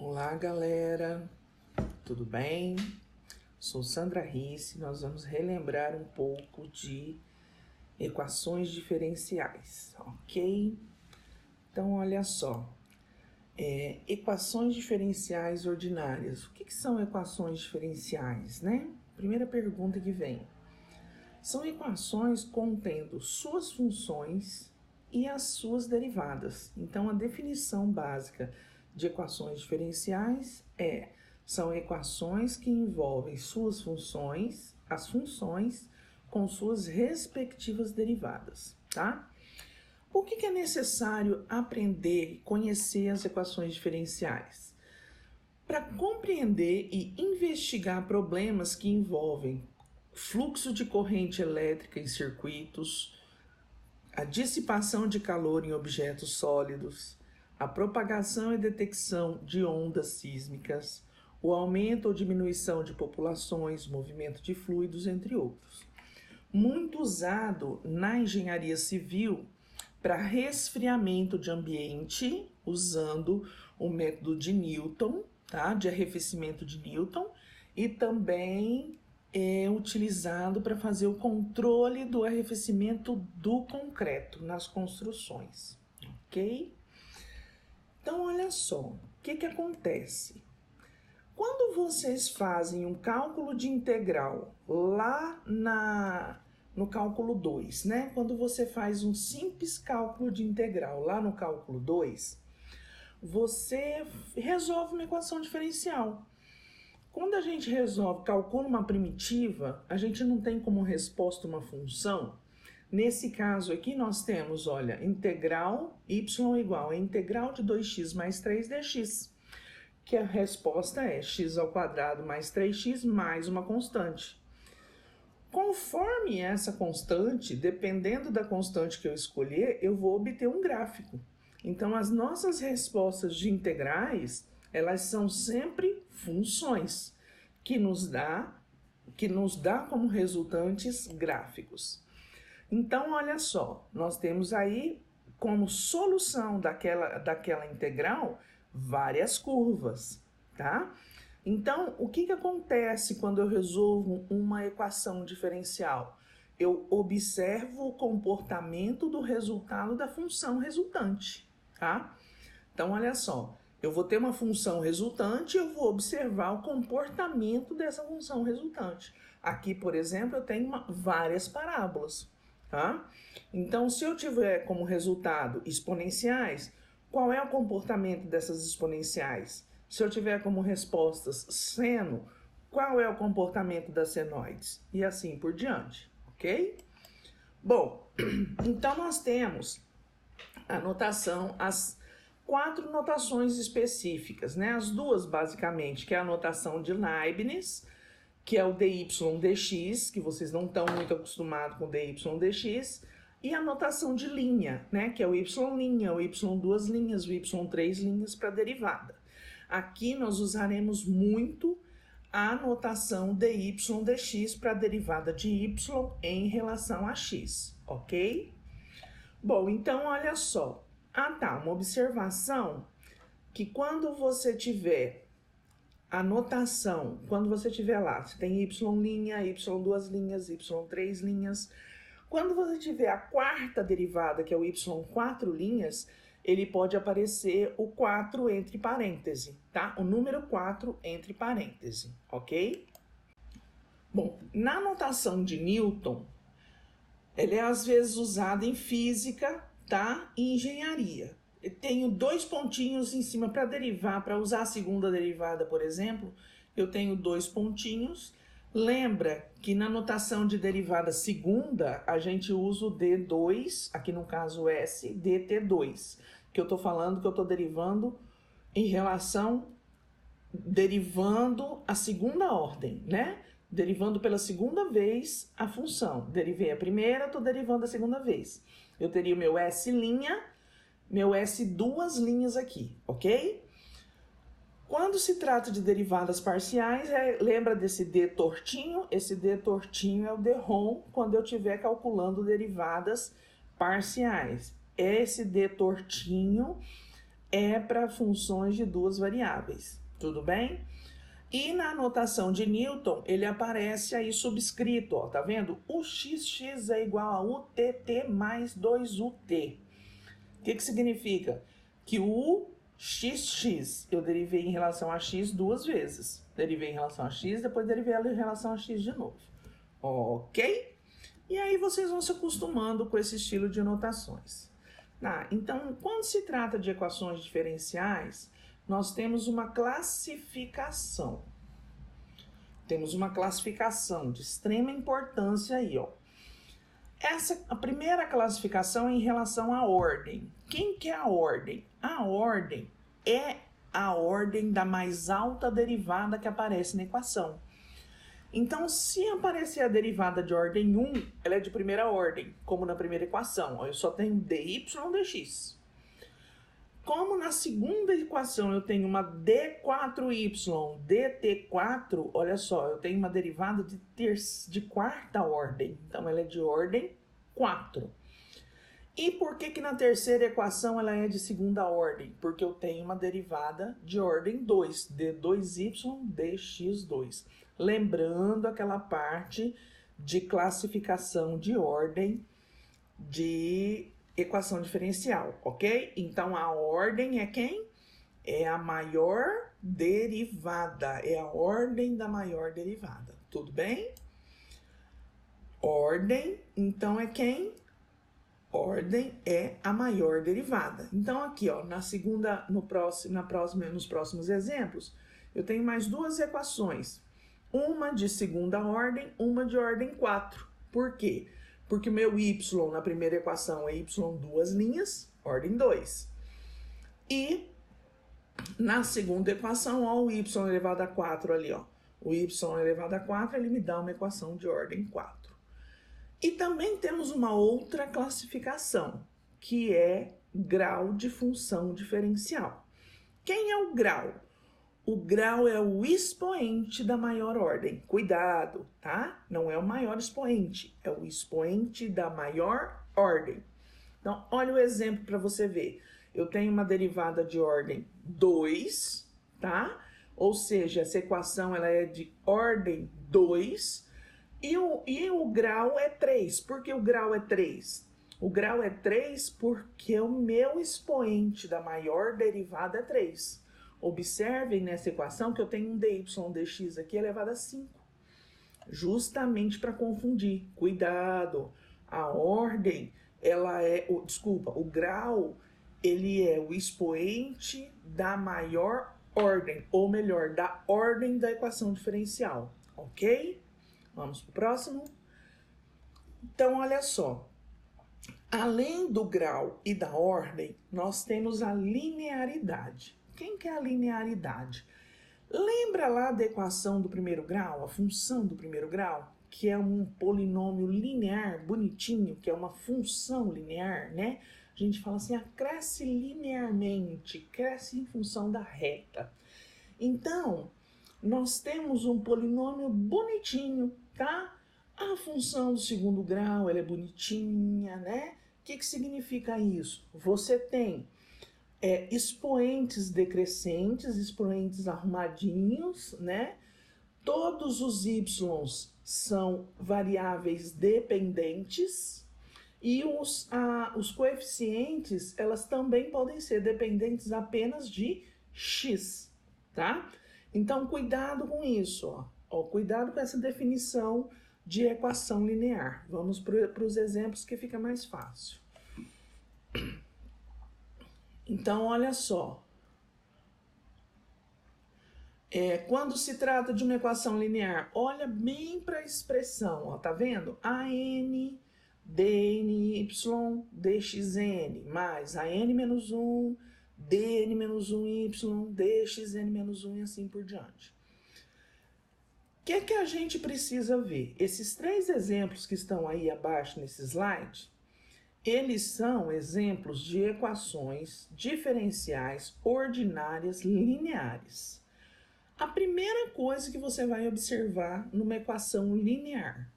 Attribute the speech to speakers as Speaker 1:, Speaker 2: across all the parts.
Speaker 1: Olá, galera, tudo bem? Sou Sandra Risse. Nós vamos relembrar um pouco de equações diferenciais, ok? Então, olha só, equações diferenciais ordinárias. O que são equações diferenciais, né? Primeira pergunta que vem. São equações contendo suas funções e as suas derivadas. Então, a definição básica de equações diferenciais são equações que envolvem suas funções, as funções com suas respectivas derivadas, tá? Por que é necessário aprender e conhecer as equações diferenciais? Para compreender e investigar problemas que envolvem fluxo de corrente elétrica em circuitos, a dissipação de calor em objetos sólidos, a propagação e detecção de ondas sísmicas, o aumento ou diminuição de populações, movimento de fluidos, entre outros. Muito usado na engenharia civil para resfriamento de ambiente, usando o método de Newton, tá? De arrefecimento de Newton, e também é utilizado para fazer o controle do arrefecimento do concreto nas construções, ok? Então, olha só, o que acontece? Quando vocês fazem um cálculo de integral lá no cálculo 2, né? Quando você faz um simples cálculo de integral lá no cálculo 2, você resolve uma equação diferencial. Quando a gente calcula uma primitiva, a gente não tem como resposta uma função. Nesse caso aqui nós temos, olha, integral y igual a integral de 2x mais 3dx, que a resposta é x ao quadrado mais 3x mais uma constante. Conforme essa constante, dependendo da constante que eu escolher, eu vou obter um gráfico. Então, as nossas respostas de integrais, elas são sempre funções, que nos dá como resultantes gráficos. Então, olha só, nós temos aí como solução daquela integral várias curvas, tá? Então, o que acontece quando eu resolvo uma equação diferencial? Eu observo o comportamento do resultado da função resultante, tá? Então, olha só, eu vou ter uma função resultante e eu vou observar o comportamento dessa função resultante. Aqui, por exemplo, eu tenho várias parábolas, tá? Então, se eu tiver como resultado exponenciais, qual é o comportamento dessas exponenciais? Se eu tiver como respostas seno, qual é o comportamento das senoides? E assim por diante, ok? Bom, então nós temos a notação, as 4 notações específicas, né? As duas, basicamente, que é a notação de Leibniz, que é o dy dx, que vocês não estão muito acostumados com dy dx, e a notação de linha, né? Que é o y', o y 2 linhas, o y 3 linhas para derivada. Aqui nós usaremos muito a notação dy dx para a derivada de y em relação a x, ok? Bom, então olha só. Uma observação que quando você tiver a notação, quando você tiver lá, você tem y', y 2 linhas, y 3 linhas. Quando você tiver a quarta derivada, que é o y 4 linhas, ele pode aparecer o 4 entre parênteses, tá? O número 4 entre parênteses, ok? Bom, na notação de Newton, ele é às vezes usado em física, tá? E engenharia. Eu tenho 2 pontinhos em cima para derivar, para usar a segunda derivada, por exemplo, eu tenho 2 pontinhos. Lembra que na notação de derivada segunda, a gente usa o D2, aqui no caso S, DT2, que eu estou falando que eu estou derivando em relação, derivando a segunda ordem, né? Derivando pela segunda vez a função. Derivei a primeira, estou derivando a segunda vez. Eu teria o meu S', meu S 2 linhas aqui, ok? Quando se trata de derivadas parciais, lembra desse D tortinho? Esse D tortinho é o D ROM quando eu estiver calculando derivadas parciais. Esse D tortinho é para funções de duas variáveis, tudo bem? E na notação de Newton, ele aparece aí subscrito, ó, tá vendo? O xx é igual a UTT mais 2UT. O que significa? Que o xx eu derivei em relação a x duas vezes. Derivei em relação a x, depois derivei em relação a x de novo. Ok? E aí vocês vão se acostumando com esse estilo de notações. Então, quando se trata de equações diferenciais, nós temos uma classificação. Temos uma classificação de extrema importância aí, ó. A primeira classificação é em relação à ordem. Quem que é a ordem? A ordem é a ordem da mais alta derivada que aparece na equação. Então, se aparecer a derivada de ordem 1, ela é de primeira ordem, como na primeira equação. Eu só tenho dy dx. Como na segunda equação eu tenho uma d4y dt4, olha só, eu tenho uma derivada de quarta ordem. Então, ela é de ordem 4. E por que na terceira equação ela é de segunda ordem? Porque eu tenho uma derivada de ordem 2, d2y dx2. Lembrando aquela parte de classificação de ordem de equação diferencial, ok? Então, a ordem é quem? É a maior derivada, é a ordem da maior derivada, tudo bem? Ordem, então, é quem? Ordem é a maior derivada. Então, aqui, ó, nos próximos exemplos, eu tenho mais duas equações. Uma de segunda ordem, uma de ordem 4. Por quê? Porque o meu y na primeira equação é y duas linhas, ordem 2. E na segunda equação, ó, o y elevado a 4 ali, ó. O y elevado a 4, ele me dá uma equação de ordem 4. E também temos uma outra classificação, que é grau de função diferencial. Quem é o grau? O grau é o expoente da maior ordem. Cuidado, tá? Não é o maior expoente, é o expoente da maior ordem. Então, olha o exemplo para você ver. Eu tenho uma derivada de ordem 2, tá? Ou seja, essa equação ela é de ordem 2 e o grau é 3. Por que o grau é 3? O grau é 3 porque o meu expoente da maior derivada é 3. Observem nessa equação que eu tenho um dy dx aqui elevado a 5. Justamente para confundir. Cuidado! A ordem, o grau, ele é o expoente da maior ordem, ou melhor, da ordem da equação diferencial. Ok? Vamos para o próximo. Então, olha só. Além do grau e da ordem, nós temos a linearidade. Quem que é a linearidade? Lembra lá da equação do primeiro grau, a função do primeiro grau? Que é um polinômio linear, bonitinho, que é uma função linear, né? A gente fala assim, cresce linearmente, cresce em função da reta. Então, nós temos um polinômio bonitinho, tá? A função do segundo grau, ela é bonitinha, né? O que significa isso? Você tem expoentes decrescentes, expoentes arrumadinhos, né? Todos os y's são variáveis dependentes e os coeficientes, elas também podem ser dependentes apenas de x, tá? Então, cuidado com isso, ó. Cuidado com essa definição de equação linear. Vamos para os exemplos que fica mais fácil. Então, olha só. Quando se trata de uma equação linear, olha bem para a expressão, ó, tá vendo? AN dny dxn mais AN-1 dn-1y dxn-1 e assim por diante. O que a gente precisa ver? Esses três exemplos que estão aí abaixo nesse slide, eles são exemplos de equações diferenciais ordinárias lineares. A primeira coisa que você vai observar numa equação linear,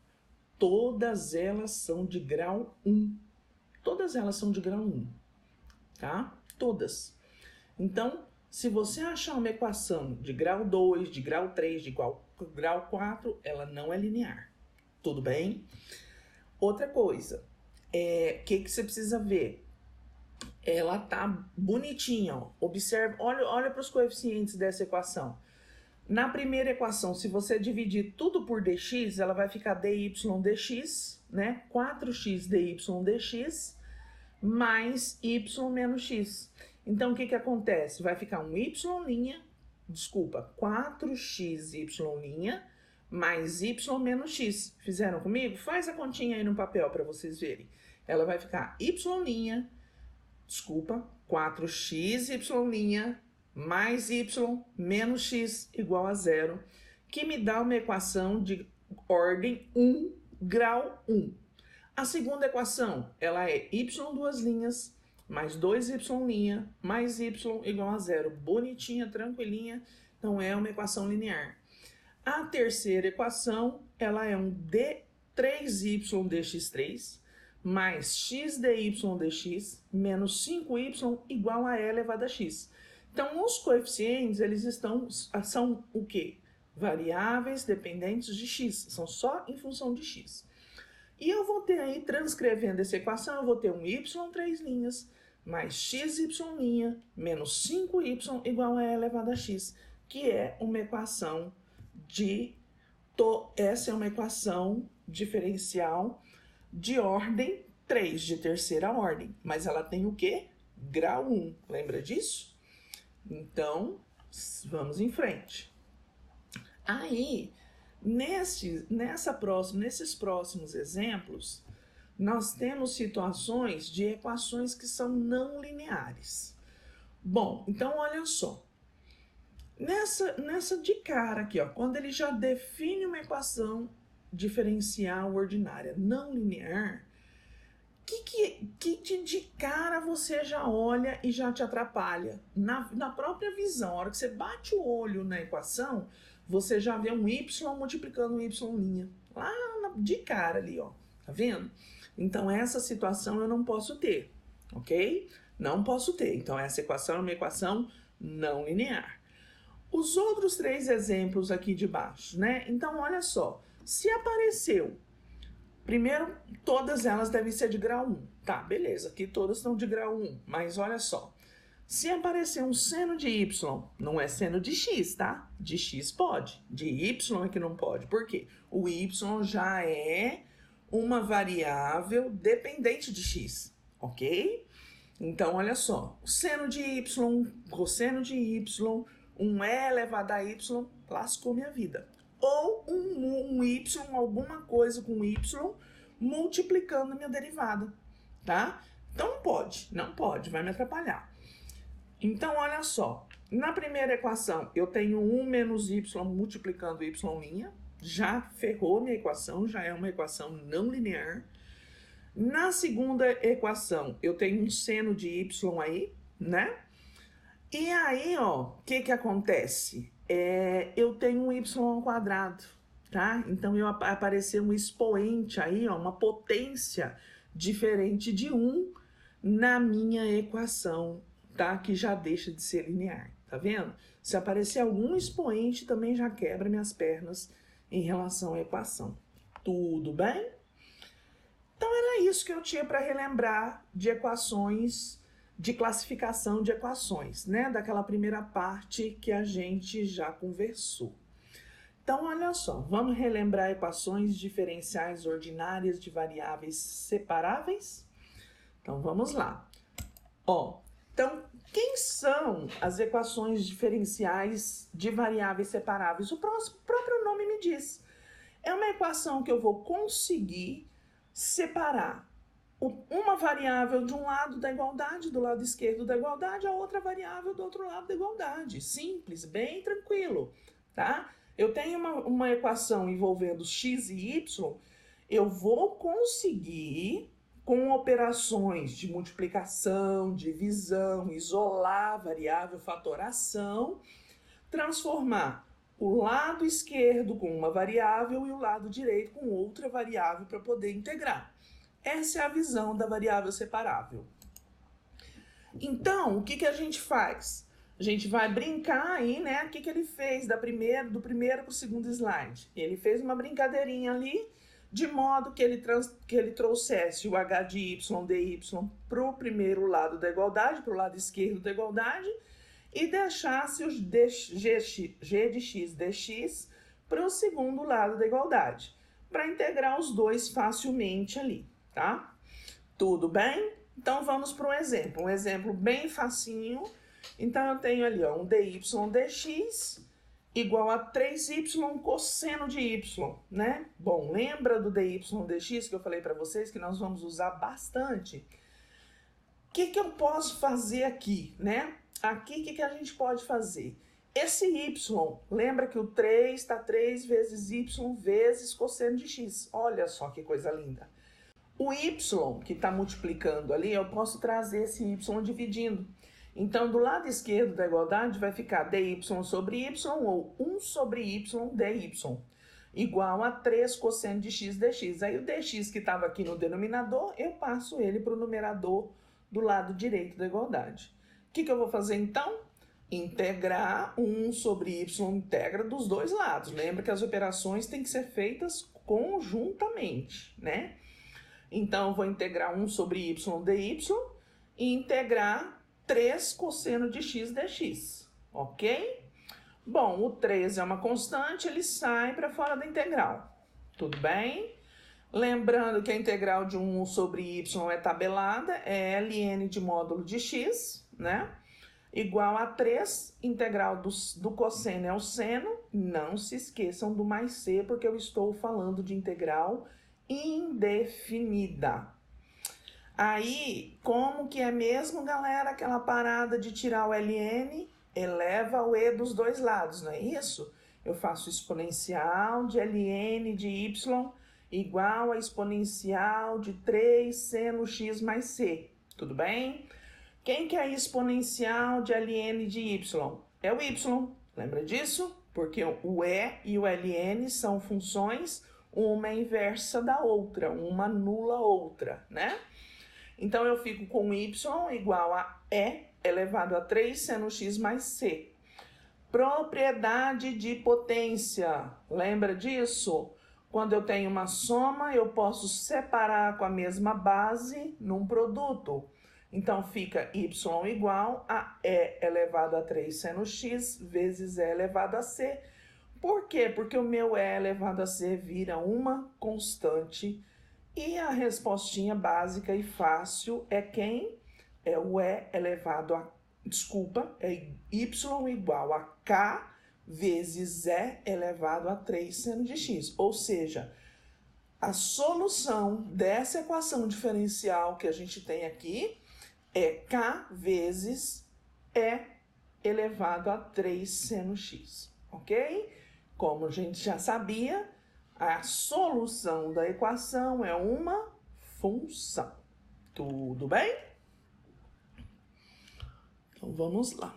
Speaker 1: todas elas são de grau 1. Todas elas são de grau 1, tá? Todas. Então, se você achar uma equação de grau 2, de grau 3, de grau 4, ela não é linear. Tudo bem? Outra coisa, que você precisa ver? Ela tá bonitinha, ó. Observe, olha para os coeficientes dessa equação. Na primeira equação, se você dividir tudo por dx, ela vai ficar dy dx, né? 4x dy dx mais y menos x. Então, o que acontece? Vai ficar um y', 4xy' mais y menos x. Fizeram comigo? Faz a continha aí no papel para vocês verem. Ela vai ficar 4xy' mais y menos x igual a 0, que me dá uma equação de ordem 1, grau 1. A segunda equação, ela é y duas linhas mais 2y' mais y igual a 0. Bonitinha, tranquilinha, então é uma equação linear. A terceira equação, ela é um d3y dx3 mais x dy dx menos 5y igual a e elevado a x. Então, os coeficientes, eles são o quê? Variáveis dependentes de x, são só em função de x. E eu vou ter aí, transcrevendo essa equação, eu vou ter um y 3 linhas mais xy' menos 5y igual a e elevado a x, que é uma equação essa é uma equação diferencial de ordem 3, de terceira ordem. Mas ela tem o quê? Grau 1. Lembra disso? Então, vamos em frente. Aí, nesses próximos exemplos, nós temos situações de equações que são não lineares. Bom, então olha só. Nessa de cara aqui, ó, quando ele já define uma equação diferencial ordinária não linear, que de cara você já olha e já te atrapalha? Na própria visão, a hora que você bate o olho na equação, você já vê um y multiplicando um y'. Lá de cara ali, ó. Tá vendo? Então, essa situação eu não posso ter, ok? Não posso ter. Então, essa equação é uma equação não linear. Os outros 3 exemplos aqui de baixo, né? Então, olha só. Se apareceu, primeiro, todas elas devem ser de grau 1. Tá, beleza. Aqui todas estão de grau 1. Mas olha só. Se aparecer um seno de y, não é seno de x, tá? De x pode. De y é que não pode. Por quê? O y já é uma variável dependente de x, ok? Então, olha só. O seno de y, cosseno de y, um e elevado a y, lascou minha vida. Ou um y, alguma coisa com y, multiplicando minha derivada, tá? Então, não pode, vai me atrapalhar. Então, olha só. Na primeira equação, eu tenho 1 menos y multiplicando y', já ferrou minha equação, já é uma equação não linear. Na segunda equação, eu tenho um seno de y aí, né? E aí, ó, o que acontece? Eu tenho um y ao quadrado, tá? Então, apareceu um expoente aí, ó, uma potência diferente de 1 na minha equação, tá? Que já deixa de ser linear, tá vendo? Se aparecer algum expoente, também já quebra minhas pernas em relação à equação. Tudo bem? Então, era isso que eu tinha para relembrar de equações, de classificação de equações, né? Daquela primeira parte que a gente já conversou. Então, olha só, vamos relembrar equações diferenciais ordinárias de variáveis separáveis? Então, vamos lá. Ó, então, quem são as equações diferenciais de variáveis separáveis? O próprio nome me diz. É uma equação que eu vou conseguir separar uma variável de um lado da igualdade, do lado esquerdo da igualdade, a outra variável do outro lado da igualdade. Simples, bem tranquilo, tá? Eu tenho uma equação envolvendo x e y, eu vou conseguir, com operações de multiplicação, divisão, isolar a variável, fatoração, transformar o lado esquerdo com uma variável e o lado direito com outra variável para poder integrar. Essa é a visão da variável separável. Então, o que que a gente faz? A gente vai brincar aí, né? O que que ele fez do primeiro para o segundo slide? Ele fez uma brincadeirinha ali, de modo que ele trouxesse o h de y, dy para o primeiro lado da igualdade, para o lado esquerdo da igualdade, e deixasse os g de x dx para o segundo lado da igualdade, para integrar os dois facilmente ali, tá? Tudo bem? Então, vamos para um exemplo bem facinho. Então, eu tenho ali ó, um dy dx igual a 3y cosseno de y, né? Bom, lembra do dy dx que eu falei para vocês que nós vamos usar bastante? O que eu posso fazer aqui, né? Aqui, o que a gente pode fazer? Esse y, lembra que o 3 está 3 vezes y vezes cosseno de x. Olha só que coisa linda. O y que está multiplicando ali, eu posso trazer esse y dividindo. Então, do lado esquerdo da igualdade vai ficar dy sobre y ou 1 sobre y dy igual a 3 cosseno de x dx. Aí o dx que estava aqui no denominador, eu passo ele para o numerador do lado direito da igualdade. O que eu vou fazer então? Integrar 1 sobre y integra dos dois lados. Lembra que as operações têm que ser feitas conjuntamente, né? Então, eu vou integrar 1 sobre y dy e integrar 3 cosseno de x dx, ok? Bom, o 3 é uma constante, ele sai para fora da integral, tudo bem? Lembrando que a integral de 1 sobre y é tabelada, é ln de módulo de x, né? Igual a 3, integral do cosseno é o seno, não se esqueçam do mais c, porque eu estou falando de integral indefinida. Aí, como que é mesmo, galera, aquela parada de tirar o ln, eleva o e dos dois lados, não é isso? Eu faço exponencial de ln de y igual a exponencial de 3 seno x mais c, tudo bem? Quem que é exponencial de ln de y? É o y, lembra disso? Porque o e e o ln são funções, uma é inversa da outra, uma anula a outra, né? Então, eu fico com y igual a e elevado a 3 seno x mais c. Propriedade de potência, lembra disso? Quando eu tenho uma soma, eu posso separar com a mesma base num produto. Então, fica y igual a e elevado a 3 seno x vezes e elevado a c. Por quê? Porque o meu e elevado a c vira uma constante. E a respostinha básica e fácil é quem? É o e elevado a... é y igual a k vezes e elevado a 3 seno de x. Ou seja, a solução dessa equação diferencial que a gente tem aqui é k vezes e elevado a 3 seno x, ok? Como a gente já sabia, a solução da equação é uma função. Tudo bem? Então, vamos lá.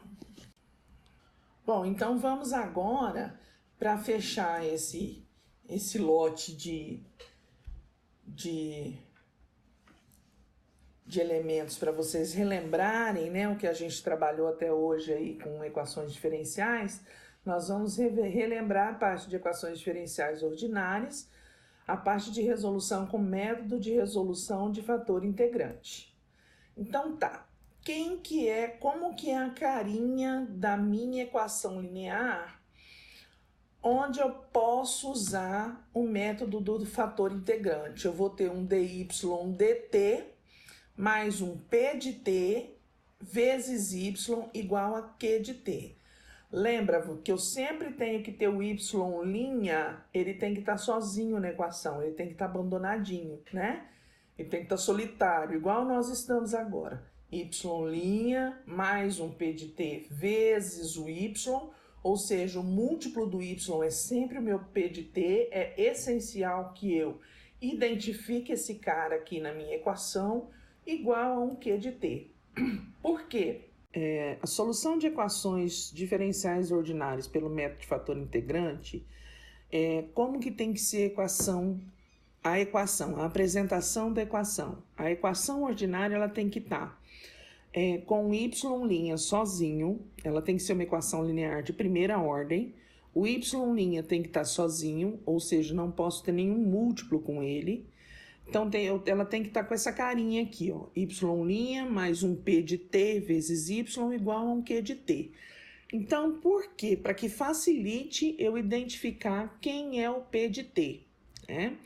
Speaker 1: Bom, então vamos agora para fechar esse lote de elementos para vocês relembrarem, né, o que a gente trabalhou até hoje aí com equações diferenciais. Nós vamos relembrar a parte de equações diferenciais ordinárias, a parte de resolução com método de resolução de fator integrante. Então tá, como que é a carinha da minha equação linear, onde eu posso usar o método do fator integrante? Eu vou ter um dy dt mais um p de t vezes y igual a q de t. Lembra que eu sempre tenho que ter o y', ele tem que estar sozinho na equação, ele tem que estar abandonadinho, né? Ele tem que estar solitário, igual nós estamos agora. Y' mais um p de t vezes o y, ou seja, o múltiplo do y é sempre o meu p de t, é essencial que eu identifique esse cara aqui na minha equação igual a um q de t. Por quê? A solução de equações diferenciais ordinárias pelo método de fator integrante, como que tem que ser a apresentação da equação? A equação ordinária ela tem que estar com y' sozinho, ela tem que ser uma equação linear de primeira ordem, o y' tem que estar sozinho, ou seja, não posso ter nenhum múltiplo com ele. Então, ela tem que estar com essa carinha aqui, ó, y' mais um p de t vezes y igual a um q de t. Então, por quê? Para que facilite eu identificar quem é o p de t, né?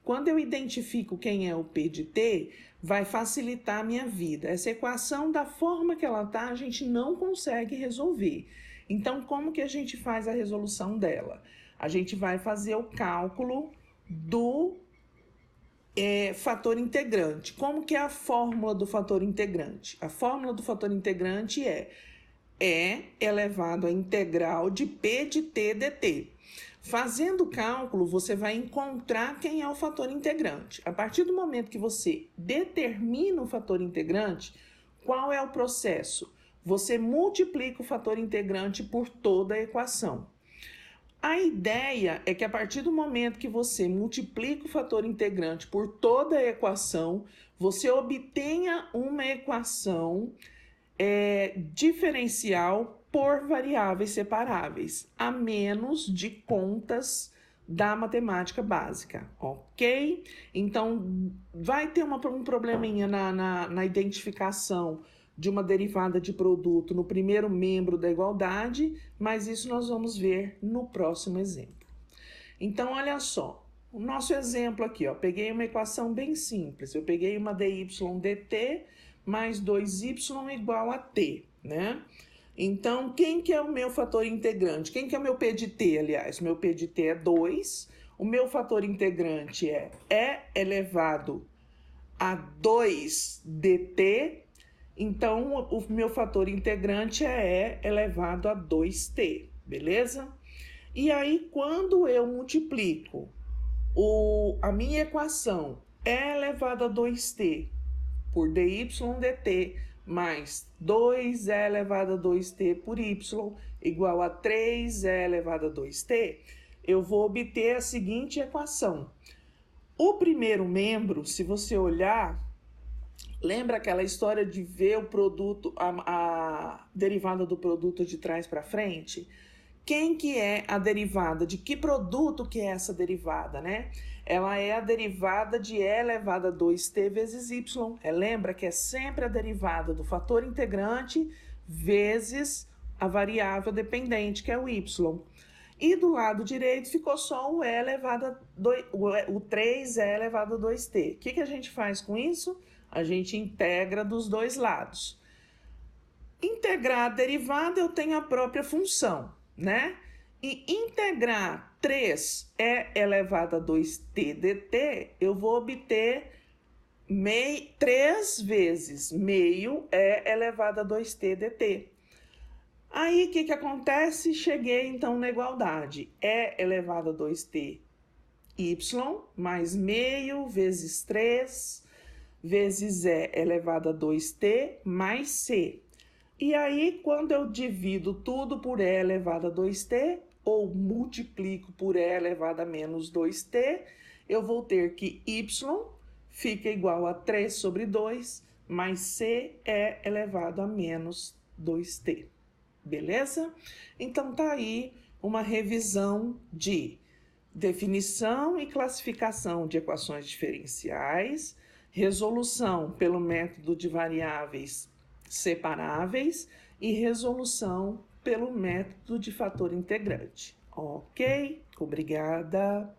Speaker 1: Quando eu identifico quem é o p de t, vai facilitar a minha vida. Essa equação, da forma que ela está, a gente não consegue resolver. Então, como que a gente faz a resolução dela? A gente vai fazer o cálculo do fator integrante. Como que é a fórmula do fator integrante? A fórmula do fator integrante é E elevado à integral de P de T dt. Fazendo o cálculo, você vai encontrar quem é o fator integrante. A partir do momento que você determina o fator integrante, qual é o processo? Você multiplica o fator integrante por toda a equação. A ideia é que a partir do momento que você multiplica o fator integrante por toda a equação, você obtenha uma equação diferencial por variáveis separáveis, a menos de contas da matemática básica, ok? Então, vai ter um probleminha na identificação de uma derivada de produto no primeiro membro da igualdade, mas isso nós vamos ver no próximo exemplo. Então, olha só, o nosso exemplo aqui, ó, peguei uma equação bem simples, eu peguei uma dy dt mais 2y igual a t, né? Então, quem que é o meu fator integrante? Quem que é o meu p de t, aliás? Meu p de t é 2, o meu fator integrante é e elevado a 2 dt, então o meu fator integrante é e elevado a 2t, beleza? E aí, quando eu multiplico a minha equação e elevado a 2t por dy dt mais 2e elevado a 2t por y igual a 3e elevado a 2t, eu vou obter a seguinte equação. O primeiro membro, se você olhar, lembra aquela história de ver o produto, a derivada do produto de trás para frente? Quem que é a derivada? De que produto que é essa derivada, né? Ela é a derivada de e elevado a 2t vezes y. Lembra que é sempre a derivada do fator integrante vezes a variável dependente, que é o y. E do lado direito ficou só o e elevado a 3e elevado a 2t. O que a gente faz com isso? A gente integra dos dois lados. Integrar a derivada, eu tenho a própria função, né? E integrar 3e elevado a 2t dt, eu vou obter 3 vezes meio e elevado a 2t dt. Aí, o que acontece? Cheguei, então, na igualdade. E elevado a 2t y mais meio vezes 3 vezes e elevado a 2t mais c. E aí, quando eu divido tudo por e elevado a 2t, ou multiplico por e elevado a menos 2t, eu vou ter que y fica igual a 3 sobre 2, mais c e elevado a menos 2t. Beleza? Então, tá aí uma revisão de definição e classificação de equações diferenciais, resolução pelo método de variáveis separáveis e resolução pelo método de fator integrante. Ok? Obrigada.